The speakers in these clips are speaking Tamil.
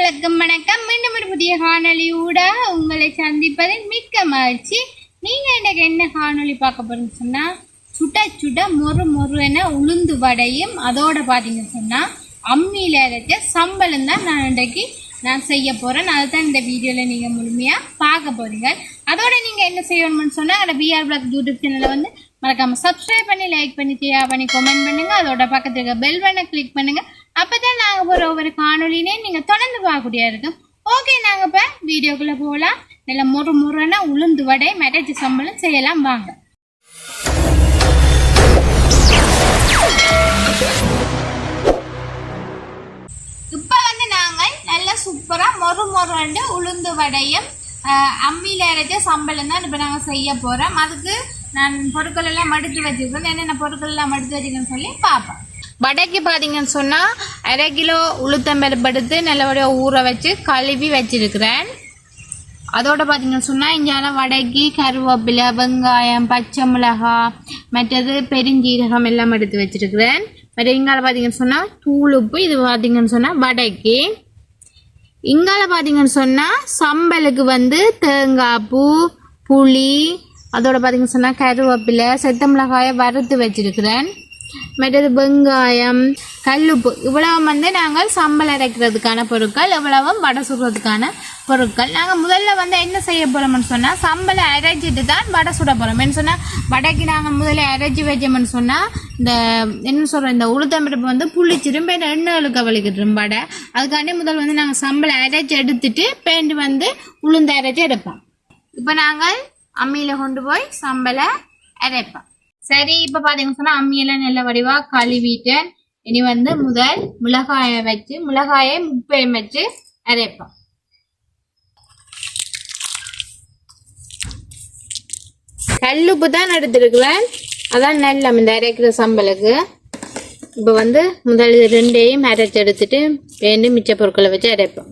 அனைவருக்கும் வணக்கம். மீண்டும் ஒரு புதிய காணொலியோட உங்களை சந்திப்பதில் மிக்க மகிழ்ச்சி. நீங்க எனக்கு என்ன காணொலி பார்க்க போறீங்க சொன்னா, சுட சுட மொறு மொறு என உளுந்து வடையும் அதோட பாத்தீங்கன்னு சொன்னா அம்மியில அரைச்ச சம்பளம் தான் நான் செய்ய போறேன். அதுதான் இந்த வீடியோல நீங்க முழுமையா பார்க்க போறீங்க. அதோட நீங்க என்ன செய்யணும்னு சொன்னா பிஆர் பிளாக் யூடியூப் சேனலை வந்து மறக்காம சப்ஸ்கிரைப் பண்ணி, லைக் பண்ணி, ஷேர் பண்ணி, கமெண்ட் பண்ணுங்க. அதோட பக்கத்துல இருக்க பெல் பட்டனை கிளிக் பண்ணுங்க. அப்பதான் நாங்க போற ஒவ்வொரு காணொலினே நீங்க தொடர்ந்து பார்க்கக்கூடியா இருக்கும். ஓகே, நாங்க இப்ப வீடியோக்குள்ள போகலாம். நல்ல மொறு முறைனா உளுந்து வடை மெட்டச்சு சம்பளம் செய்யலாம் வாங்க. இப்ப வந்து நாங்கள் நல்ல சூப்பரா மொறு மொறு உளுந்து வடையும் அம்மியில அரைச்ச சம்பளம் தான் இப்ப நாங்க செய்ய போறோம். அதுக்கு நான் பொருட்கள் எல்லாம் மடித்து வச்சிருக்கேன். என்னென்ன பொருட்கள் எல்லாம் மடித்து வச்சிருக்கேன்னு சொல்லி பார்ப்பேன். வடைக்கு பார்த்தீங்கன்னு சொன்னால் 1/2 கிலோ உளுத்தம்பருப்பு எடுத்து நல்லபடியாக ஊற வச்சு கழுவி வச்சிருக்கிறேன். அதோட பார்த்தீங்கன்னு சொன்னால் இங்கே வடைக்கு கருவேப்பிலை, வெங்காயம், பச்சை மிளகாய், மற்றது பெருஞ்சீரகம் எல்லாம் எடுத்து வச்சிருக்கிறேன். மற்ற இங்கால பார்த்தீங்கன்னு சொன்னால் தூள் உப்பு. இது பார்த்தீங்கன்னு சொன்னால் வடைக்கு. இங்கால பார்த்தீங்கன்னு சொன்னால் சம்பலுக்கு வந்து தேங்காய் பூ, புளி, அதோட பார்த்தீங்கன்னு சொன்னால் கருவேப்பிலை, செத்த மிளகாயை வறுத்து வச்சிருக்கிறேன். மற்றது வெங்காயம், கல்லுப்பு, இவ்வளவு வந்து நாங்கள் சம்பல் அரைக்கிறதுக்கான பொருட்கள், இவ்வளவும் வடை சுடுறதுக்கான பொருட்கள். நாங்கள் முதல்ல வந்து என்ன செய்ய போகிறோம்னு சொன்னால் சம்பலை அரைச்சிட்டு தான் வடை சுட போகிறோம். என்ன சொன்னால் வடைக்கு நாங்கள் முதல்ல அரைச்சி வச்சோம்னு சொன்னால் இந்த என்ன சொல்கிறோம், இந்த உளுத்தம்பருப்பு வந்து புளிச்சிடும், பேண்ட் எண்ணெய்களுக்கு வலிக்கிட்டுரும் வடை. அதுக்காண்டி முதல் வந்து நாங்கள் சம்பளை அரைச்சி எடுத்துட்டு பேண்ட் வந்து உளுந்து அரைச்சி எடுப்போம். இப்போ நாங்கள் அம்மியில் கொண்டு போய் சம்பலை அரைப்போம். சரி, இப்போ பார்த்தீங்கன்னு சொன்னால் அம்மியெல்லாம் நல்ல வடிவாக கழுவிட்டேன். இனி வந்து முதல் மிளகாயை வச்சு மிளகாயை முப்பையும் வச்சு அரைப்போம். கல்லுப்பு தான் எடுத்துருக்குறேன், அதான் நல்ல இந்த அரைக்கிற சம்பளுக்கு. இப்போ வந்து முதல் ரெண்டையும் அரைச்சி எடுத்துட்டு வேண்டு மிச்ச பொருட்களை வச்சு அரைப்போம்.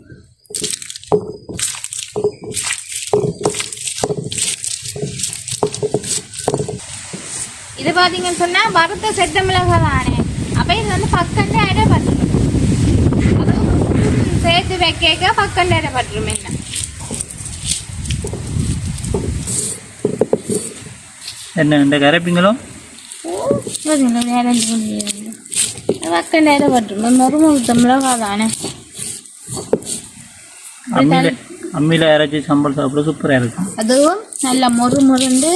இது பார்த்தீங்கன்னு சொன்னால் வறுத்த செத்த மிளகாய் தானே. அப்போ இது வந்து பக்கண்டு அரைப்பட்டுரும், சேர்த்து வைக்க பக்கண்டு அரைப்பட்டுரும். என்ன இந்த கரைப்பீங்களோ பக்கண்டு அரைப்பட்டுரும். மறுமுழுத்த மிளகாய் தானே. அம்மியில் அரைச்சி சம்பல் சாப்பிட சூப்பராக இருக்கும். அதுவும் நல்ல மொறு மொறுண்டு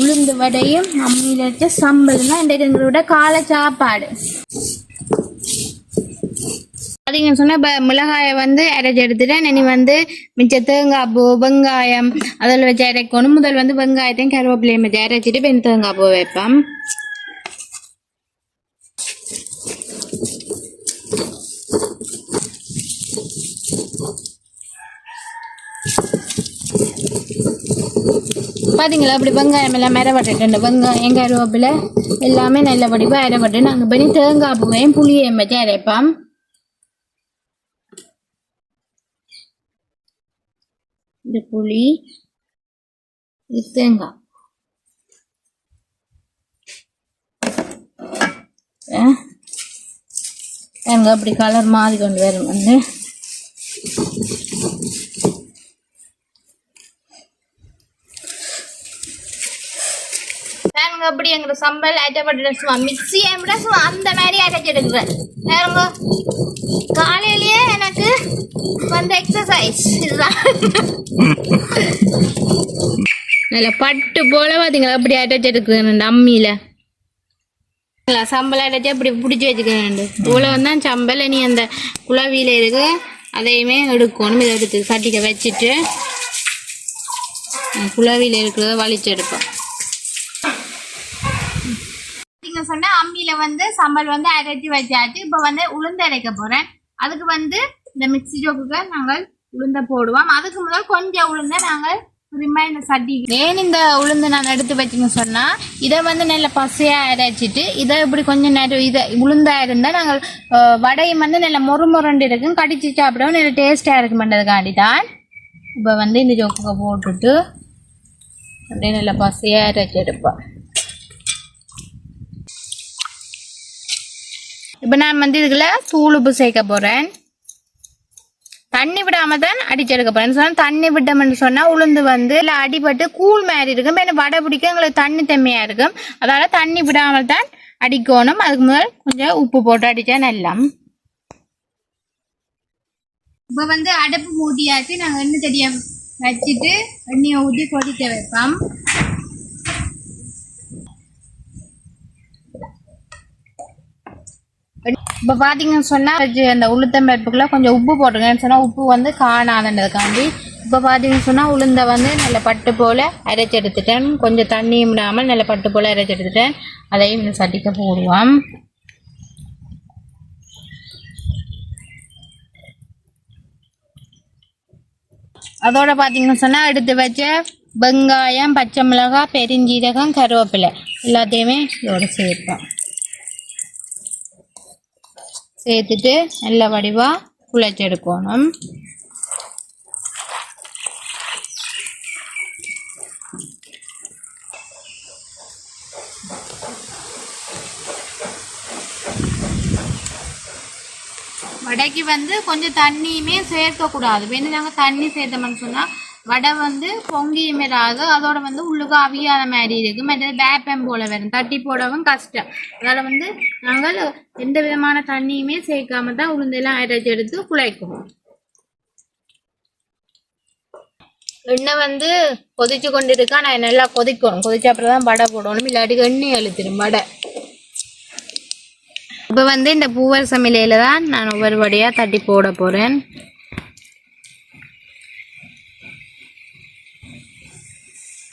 உளுந்து வடையும் அம்மியில் அரைச்ச சம்பல் தான் இன்றைக்கு எங்களோட காலை சாப்பாடு. பார்த்தீங்கன்னு சொன்னால் இப்போ மிளகாயை வந்து அரைச்சி எடுத்துட்டேன். இனி வந்து மிச்ச தேங்காய் பூ, வெங்காயம் அதில் வச்சு அரைக்கணும். முதல் வந்து வெங்காயத்தையும் கருவேப்பிலையும் வச்சு அரைச்சிட்டு இப்போ தேங்காய் பூ வைப்பேன். பார்த்தீங்களா அப்படி வெங்காயம் எல்லாம் அரைப்பட்டு வெங்காயம் கருவேப்பிலை எல்லாமே நல்ல வடிவாக அரைப்பட்டு நாங்கள் பண்ணி தேங்காய் பூவையும் புளியையும் வச்சு அரைப்போம். இந்த புளி, இது தேங்காய், தேங்காய் அப்படி கலர் மாறி கொண்டு வரும். வந்து அப்படி எங்க சம்பல் அரைப்பட்டு சும்மா மிக்சியை விட சும்மா அந்த மாதிரி அரைச்செடுக்கிறேன். காலையிலேயே எனக்கு வந்து எக்ஸசைஸ் இதுதான். நல்ல பட்டு போல பார்த்தீங்களா அப்படி அரைச்செடுக்கிறேன் அம்மியில. சம்பல் அரைச்சி அப்படி பிடிச்சி வச்சுக்கிறேன். இவ்வளவு தான் சம்பல். நீ அந்த குழவியில இருக்கு அதையுமே எடுக்கணும். இதை எடுத்து சட்டிக்க வச்சுட்டு குழவியில இருக்கிறத வலிச்சு எடுப்போம். சொன்னா அம்மியில வந்து சம்பல் வந்து அரைச்சி வச்சாச்சு. இப்ப வந்து உளுந்து அரைக்க போறேன். அதுக்கு வந்து இந்த மிக்சி ஜோக்குக்கு நாங்கள் உளுந்த போடுவோம். அதுக்கு முதல் கொஞ்சம் உளுந்த நாங்கள் இந்த சட்டி ஏன் இந்த உளுந்து நான் எடுத்து வச்சுன்னு சொன்னா இதை வந்து நல்ல பசையா அரைச்சிட்டு இதை இப்படி கொஞ்சம் நேரம் இதை உளுந்தா இருந்தா நாங்கள் வடையும் வந்து நல்ல மொறு மொரண்டு இருக்கும், கடிச்சு சாப்பிடவும் நல்ல டேஸ்டா இருக்குமென்றதுக்காண்டி தான் இப்ப வந்து இந்த ஜோக்குக்கு போட்டுட்டு அப்படியே நல்ல பசையா அரைச்சி எடுப்போம். இப்போ நான் வந்து இதுக்குள்ள தூள் உப்பு சேர்க்க போகிறேன். தண்ணி விடாம தான் அடிச்செடுக்க போறேன் சொன்னா தண்ணி விட்டோம்னு சொன்னா உளுந்து வந்து இல்லை அடிபட்டு கூழ் மாதிரி இருக்கும் இப்போ வடை பிடிக்க எங்களுக்கு தண்ணி தம்மையா இருக்கும் அதால தண்ணி விடாமல் தான் அடிக்கணும். அதுக்கு முதல் கொஞ்சம் உப்பு போட்டு அடிச்சா நல்லா. இப்போ வந்து அடுப்பு மூட்டியாச்சு. நாங்கள் எண்ணெய் தெரிய வச்சுட்டு எண்ணெயை ஊற்றி கொதிக்க வைப்போம். இப்போ பார்த்தீங்கன்னு சொன்னால் அந்த உளுத்தம் பருப்புக்குள்ள கொஞ்சம் உப்பு போட்டுருங்கன்னு சொன்னால் உப்பு வந்து காணாதுன்றதுக்காண்டி இப்போ பார்த்தீங்கன்னு சொன்னால் உளுந்தை வந்து நல்ல பட்டு போல் அரைச்சி எடுத்துட்டேன். கொஞ்சம் தண்ணியும் விடாமல் நல்ல பட்டு போல் அரைச்சி எடுத்துட்டேன். அதையும் இந்த சட்டிக்க போடுவோம். அதோட பார்த்தீங்கன்னு சொன்னால் எடுத்து வச்ச வெங்காயம், பச்சை மிளகாய், பெருஞ்சீரகம், கருவேப்பிலை எல்லாத்தையுமே இதோட சேர்ப்போம். சேர்த்துட்டு நல்ல வடிவாக குழைச்செடுக்கணும். வடைக்கு வந்து கொஞ்சம் தண்ணியுமே சேர்க்கக்கூடாது. வேணும் நாங்கள் தண்ணி சேர்த்தோம்னு சொன்னால் வடை வந்து பொங்கியுமே ராது. அதோட வந்து உள்ளுக்கு அவியாத மாதிரி இருக்குது. மற்றது வேப்பம் போல வரும், தட்டி போடவும் கஷ்டம். அதனால் வந்து நாங்கள் எந்த விதமான தண்ணியுமே சேர்க்காம தான் உளுந்தெல்லாம் அரைச்சி எடுத்து குழைக்குவோம். எண்ணெய் வந்து கொதிச்சு கொண்டு இருக்கா. நான் நல்லா கொதிக்கணும். கொதிச்ச அப்புறம் தான் வடை போடணும், இல்லாட்டி எண்ணெய் அழுத்திடும் வடை. இப்போ வந்து இந்த பூவர் சமையலையில தான் நான் ஒவ்வொரு வடையாக தட்டி போட போகிறேன்.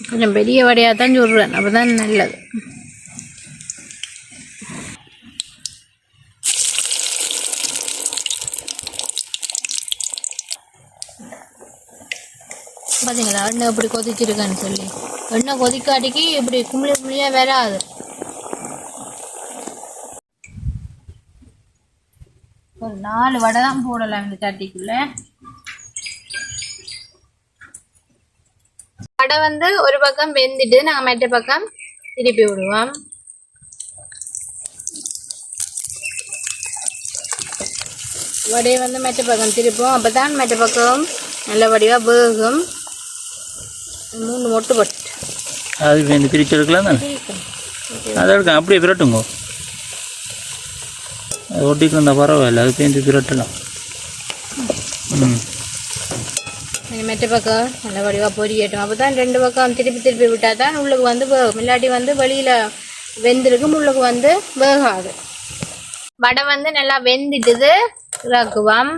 கொஞ்சம் பெரிய வடையாக தான் சொல்கிறேன், அப்போ தான் நல்லது. பார்த்தீங்களா எண்ணெய் இப்படி கொதிச்சிருக்கான்னு சொல்லி. எண்ணெய் கொதிக்காட்டிக்கு இப்படி குமிழி குமிழியாக வராது. ஒரு 4 வடை தான் போடலாம் இந்த சட்டிக்குள்ள. வடை வந்து ஒரு பக்கம் வெந்துட்டு நாங்கள் மற்ற பக்கம் திருப்பி விடுவோம். வடையை வந்து மற்ற பக்கம் திருப்போம். அப்போ தான் மற்ற பக்கம் நல்ல வடிவாக வேகும். 3 மொட்டு போட்டு அது பிரிச்சு எடுக்கலாம் தானே. அதை எடுக்க அப்படியே விரட்டுங்க. அது ஒட்டிக்கு வந்தால் பரவாயில்ல, அது பேருந்து விரட்டலாம். மெட்ட பக்கம் நல்ல வடிவாக பொரியட்டும். அப்போ தான் 2 பக்கம் திருப்பி திருப்பி விட்டால் தான் உள்ளுக்கு வந்து வேகும். இல்லாட்டி வந்து வெளியில் வெந்திருக்கும், உள்ளுக்கு வந்து வேகாது. வடை வந்து நல்லா வெந்துட்டுது இறக்குவோம்.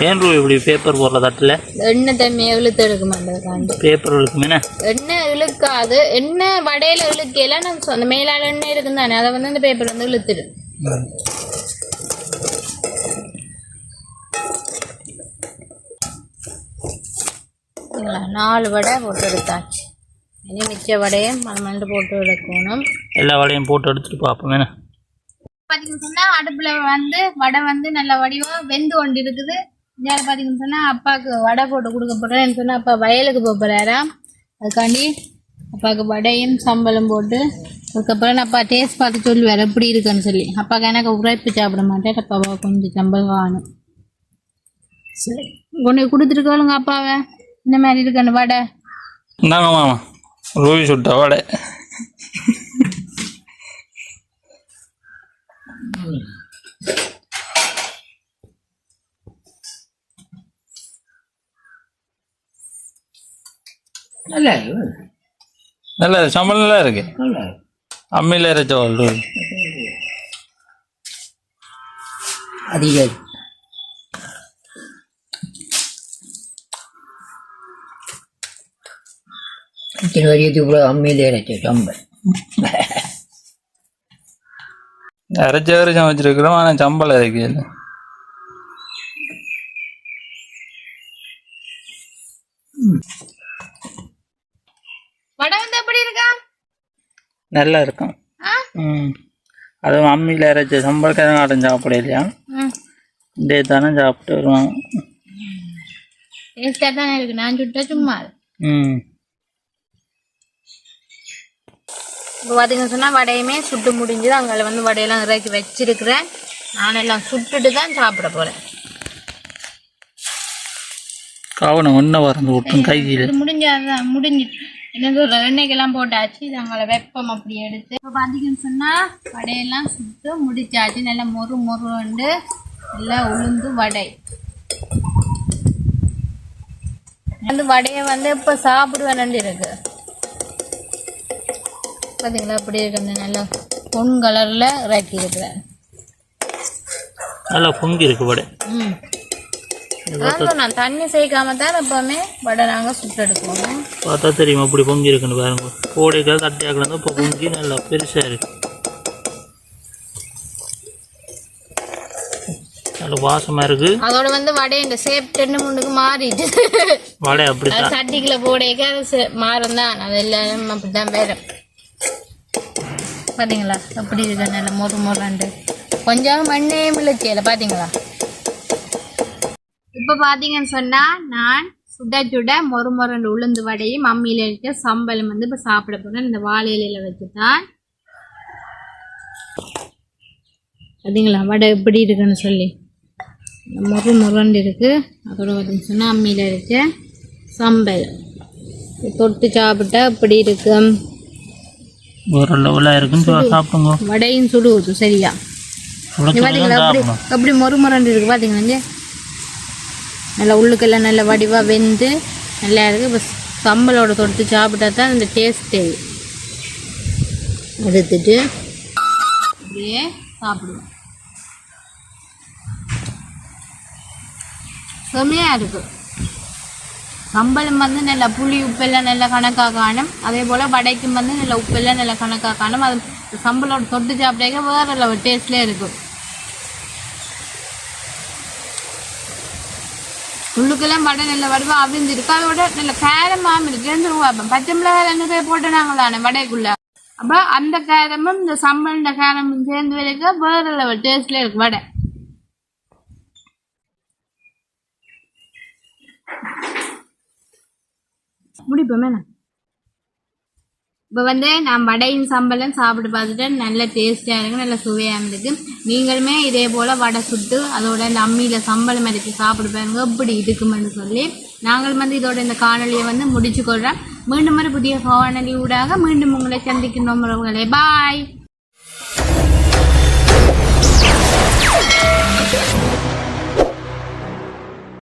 ஏன் இப்படி பேப்பர் போடுற தட்டில் எண்ணெய் தண்ணியை இழுத்து எடுக்குமாண்டதுக்காண்டி பேப்பர் இழுக்குமே. எண்ணெய் இழுக்காது. எண்ணெய் வடையில் இழுக்கையில நான் அந்த மேலால் எண்ணெய் இருக்குன்னு தானே, அதை வந்து அந்த பேப்பர் வந்து இழுத்துடு. சரிங்களா, 4 வடை போட்டு எடுத்தாச்சு. இனி மிச்ச வடையை மணமண்டு போட்டு எடுக்கணும். எல்லா வடையும் போட்டு எடுத்துட்டு பார்ப்போம். பார்த்தீங்கன்னு சொன்னால் அடுப்பில் வந்து வடை வந்து நல்ல வடிவாக வெந்து கொண்டு இருக்குது. இங்கே பார்த்தீங்கன்னு சொன்னால் அப்பாவுக்கு வடை போட்டு கொடுக்க போகிறேன்னு சொன்னால் அப்பா வயலுக்கு போக போகிறாராம். அதுக்காண்டி அப்பாவுக்கு வடையும் சம்பளம் போட்டு அதுக்கப்புறம் அப்பா டேஸ்ட் பார்த்து சொல்லுவார் எப்படி இருக்குன்னு சொல்லி. அப்பாவுக்கு எனக்கு உரைப்பு சாப்பிட மாட்டேன். அப்பாவை கொஞ்சம் சம்பளம் வாங்கணும். சரி கொண்டு கொடுத்துருக்கோளுங்க அப்பாவை. இந்த மாதிரி இருக்கணும் வடை. இந்தாங்க மாமா, ரூபி சுட்ட வடை. நல்லா சம்பளம் நல்லா இருக்கு. அம்மியில் அரைச்ச அதிகம் இத்தனை வரையத்துக்கு கூட அம்மியில் அரைச்ச சம்பல் அரைச்ச வரைச்சம் வச்சிருக்கிறோம். ஆனால் சம்பளம் இருக்கு. வடை வந்து எப்படி இருக்கா? நல்லா இருக்கும். அதுவும் அம்மியில் அரைச்ச சம்பளக்காரங்க ஆட்டம் சாப்பிட இல்லையா, இதே தானே சாப்பிட்டு வருவாங்க. டேஸ்டாக தானே இருக்கு. நான் சுட்ட சும்மா இப்போ பார்த்தீங்கன்னு சொன்னால் வடையுமே சுட்டு முடிஞ்சுது. அங்கே வந்து வடையெல்லாம் இறக்கி வச்சிருக்கிறேன். நானெல்லாம் சுட்டுட்டு தான் சாப்பிட போகிறேன். கவனம் ஒன்றை வரந்து விட்டும் கையில் இது முடிஞ்சாதான் முடிஞ்சிட்டு என்ன சொல்ற எண்ணெய்க்கெல்லாம் போட்டாச்சு. இது அங்கே வெப்பம் அப்படி எடுத்து இப்போ பார்த்தீங்கன்னு சொன்னால் வடையெல்லாம் சுட்டு முடிச்சாச்சு. நல்லா மொறு மொறுண்டு நல்லா உளுந்து வடை வந்து வடையை வந்து இப்போ சாப்பிடுவேன் இருக்கு. பார்த்தீங்களா அப்படி இருக்கு. நல்லா பொன் கலரில் இறக்கி இருக்கிறேன். நல்லா பொங்கி இருக்கு வடை. நான் தண்ணி சேர்க்காம தான் எப்பவுமே வடை நாங்கள் சுட்டு எடுக்குவோம். பார்த்தா தெரியுமா அப்படி பொங்கி இருக்குன்னு பாருங்க. கோடைக்காக கட்டியாக்கலாம் இப்போ பொங்கி நல்லா பெருசாக இருக்கு. நல்ல வாசமாக இருக்கு. அதோட வந்து வடை இந்த ஷேப் 2-3 மாறிட்டு வடை அப்படி சட்டிக்குள்ள போடைக்க அது மாறும் தான். அது எல்லாம் அப்படிதான் வேற. பார்த்தீங்களா எப்படி இருக்கு நல்ல மொறு மொறுண்டு கொஞ்சம் மண்ணே மிளச்சியல பார்த்தீங்களா. இப்போ பார்த்தீங்கன்னு சொன்னால் நான் சுட சுட மொறு மொறுண்டு உளுந்து வடையும் மம்மியில் இருக்க சம்பளம் வந்து இப்போ சாப்பிட போகிறேன். இந்த வாழை இலையில வச்சு தான். பார்த்தீங்களா வடை எப்படி இருக்குன்னு சொல்லி மொறு மொறுண்டு இருக்குது. அதோட பார்த்தீங்கன்னு சொன்னால் அம்மியில் இருக்க சம்பல் தொட்டு சாப்பிட்டா இப்படி இருக்கு. ஒரு லெவலாக இருக்குன்னு சாப்பிடுங்க. வடையும் சுடுவது சரியா பார்த்தீங்களா அப்படி மொறு மொறுண்டு இருக்குது. பார்த்தீங்களா நல்லா உள்ளுக்கெல்லாம் நல்ல வடிவாக வெந்து நல்லா இருக்குது. இப்போ சம்பளோட தொட்டு சாப்பிட்டா தான் இந்த டேஸ்ட்டு எடுத்துட்டு அப்படியே சாப்பிடுவோம். செம்மையாக இருக்குது. சம்பளம் வந்து நல்லா புளி உப்பெல்லாம் நல்லா கணக்காக காணும். அதே போல் வடைக்கும் வந்து நல்லா உப்பெல்லாம் நல்லா கணக்காக காணும். அது சம்பளோட தொட்டு சாப்பிட்டாக்க வேறு லெவல் டேஸ்ட்லேயே இருக்கும். உள்ளுக்கெல்லாம் வடை நல்ல வடிவாக அவிஞ்சிருக்கு. அதோட நல்ல கேரமாகவும் இருக்குது. பச்சை மிளகாய் 2 பேர் போட்டு நாங்களானே வடைக்குள்ள. அப்போ அந்த கேரமும் இந்த சம்பள கேரமும் சேர்ந்து வரைக்க வேறு லெவல் டேஸ்ட்லேயே இருக்குது வடை. முடிப்போமே நான் இப்போ வந்து நான் வடையும் சம்பளம் சாப்பிட்டு பார்த்துட்டு நல்ல டேஸ்டியாக இருக்குது. நல்ல சுவையாக இருக்குது. நீங்களுமே இதே போல் வடை சுட்டு அதோட இந்த அம்மியில் சம்பளம் அரைச்சி சாப்பிட்டு பாருங்க எப்படி இருக்குமென்னு சொல்லி நாங்கள் வந்து இதோட இந்த காணொலியை வந்து முடிச்சு கொள்கிறோம். மீண்டும் ஒரு புதிய காணொலி ஊடாக மீண்டும் உங்களை சந்திக்கின்றோம் உறவுகளே. பாய்.